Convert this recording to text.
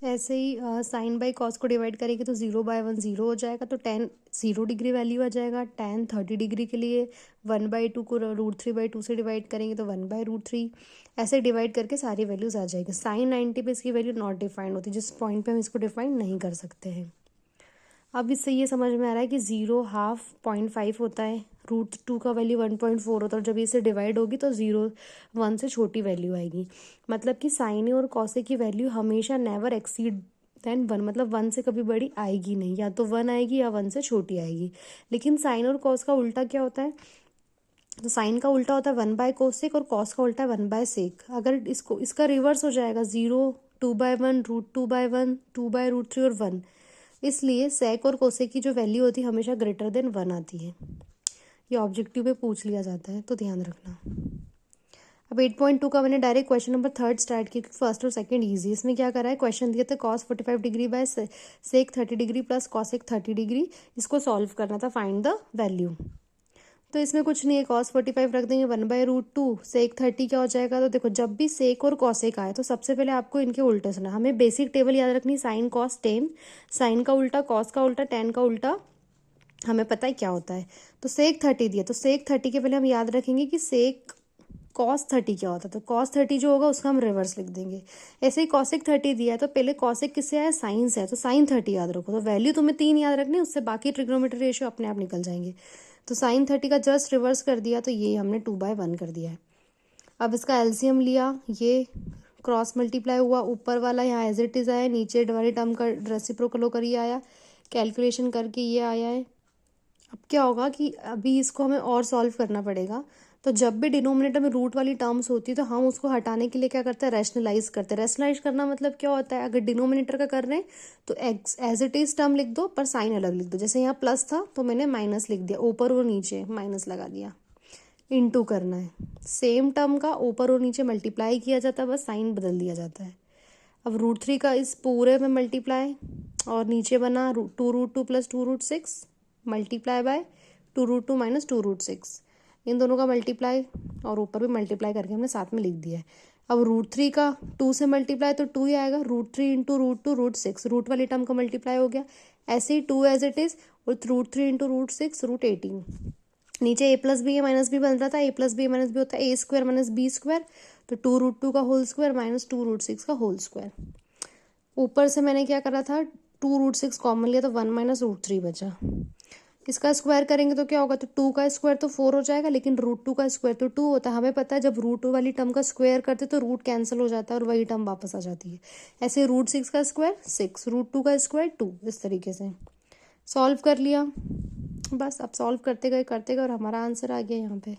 ऐसे ही sign by cos को divide करेंगे तो 0/1 0 हो जाएगा, तो tan 0 डिग्री वैल्यू आ जाएगा। tan 30 डिग्री के लिए 1/2 को √3/2 से डिवाइड करेंगे तो 1/√3। ऐसे डिवाइड करके सारी वैल्यूज आ जाएगी। साइन 90 पे इसकी वैल्यू नॉट डिफाइंड होती, जिस पॉइंट पे हम इसको डिफाइंड नहीं कर सकते हैं। अब इससे ये समझ में आ रहा है कि 0 हाफ 0.5 होता है, √2 का वैल्यू 1.4 होता है, और जब इसे डिवाइड होगी तो 0 1 से छोटी वैल्यू आएगी। मतलब कि साइन और कॉसे की वैल्यू हमेशा नेवर एक्सीड देन 1, मतलब 1 से कभी बड़ी आएगी नहीं, या तो 1 आएगी या 1 से छोटी आएगी। लेकिन साइन और कॉस का उल्टा क्या होता है? तो साइन का उल्टा होता है 1/कोसेक और कॉस का उल्टा है 1/सेक। अगर इसका रिवर्स हो जाएगा 0, 2/1, √2/1, 2/√3 और 1। इसलिए सेक और कोसेक की जो वैल्यू होती है हमेशा ग्रेटर देन 1 आती है। ये ऑब्जेक्टिव में पूछ लिया जाता है, तो ध्यान रखना। अब 8.2 का मैंने डायरेक्ट क्वेश्चन नंबर 3 स्टार्ट किया, फर्स्ट और सेकंड इजी। इसमें क्या करा है, क्वेश्चन दिया था cos 45 degree by sec 30 degree plus cosec 30 degree, इसको सॉल्व करना था, फाइंड द वैल्यू। तो इसमें कुछ नहीं है, cos 45 रख देंगे 1/√2, सेक 30 क्या हो जाएगा। तो देखो, जब भी सेक और कॉसेक आए तो सबसे पहले आपको इनके उल्टे सुना, हमें बेसिक टेबल याद रखनी, साइन कॉस टेन, साइन का उल्टा कॉस का उल्टा टेन का उल्टा हमें पता है क्या होता है। तो सेक 30 दिया, तो सेक 30 के पहले हम याद रखेंगे कि सेक cos 30 क्या होता है, तो cos 30 जो होगा उसका हम रिवर्स लिख देंगे। ऐसे ही कॉसेक 30 दिया है, तो पहले कॉसेक किससे आया, साइन से है, तो साइन 30 याद रखो। तो वैल्यू तुम्हें 3 याद रखनी है, उससे बाकी ट्रिग्नोमेट्री रेशियो अपने आप निकल जाएंगे। तो साइन 30 का जस्ट रिवर्स कर दिया, तो ये हमने 2/1 कर दिया है। अब इसका एलसीएम लिया, ये क्रॉस मल्टीप्लाई हुआ, ऊपर वाला यहाँ एज इट इज आया, नीचे वाली टर्म का रेसिप्रोकल होकर ये आया, कैलकुलेशन करके ये आया है। अब क्या होगा कि अभी इसको हमें और सॉल्व करना पड़ेगा। तो जब भी डिनोमिनेटर में रूट वाली टर्म्स होती है तो हम उसको हटाने के लिए क्या करते हैं, रैशनलाइज करते हैं। रैशनलाइज करना मतलब क्या होता है, अगर डिनोमिनेटर का कर रहे हैं तो एज इट इज टर्म लिख दो, पर साइन अलग लिख दो। जैसे यहाँ प्लस था तो मैंने माइनस लिख दिया, ऊपर और नीचे माइनस लगा दिया। इनटू करना है, सेम टर्म का ऊपर और नीचे मल्टीप्लाई किया जाता है, बस साइन बदल दिया जाता है। अब √3 का इस पूरे में मल्टीप्लाई, और नीचे बना 2√2 + 2√6 मल्टीप्लाई बाय 2√2 - 2√6, इन दोनों का मल्टीप्लाई, और ऊपर भी मल्टीप्लाई करके हमने साथ में लिख दिया है। अब √3 का 2 से मल्टीप्लाई तो 2 ही आएगा, √3 × √2 √6, रूट वाली टर्म का मल्टीप्लाई हो गया। ऐसे ही 2 एज इट इज, और √3 × √6 √18। नीचे a + b माइनस b बन रहा था, a + b माइनस b होता है a² - b², तो 2√2 का होल स्क्वायर माइनस 2√6 का होल स्क्वायर। ऊपर से मैंने क्या करा था, 2√6 कॉमन लिया तो 1 - √3 बचा। इसका स्क्वायर करेंगे तो क्या होगा, तो 2 का स्क्वायर तो 4 हो जाएगा, लेकिन √2 का स्क्वायर तो 2 होता है। हमें पता है जब रूट वाली टर्म का स्क्वायर करते तो रूट कैंसिल हो जाता है और वही टर्म वापस आ जाती है। ऐसे √6 का स्क्वायर 6, √2 का स्क्वायर 2, इस तरीके से सॉल्व कर लिया। बस अब सॉल्व करते गए और हमारा आंसर आ गया यहाँ पे।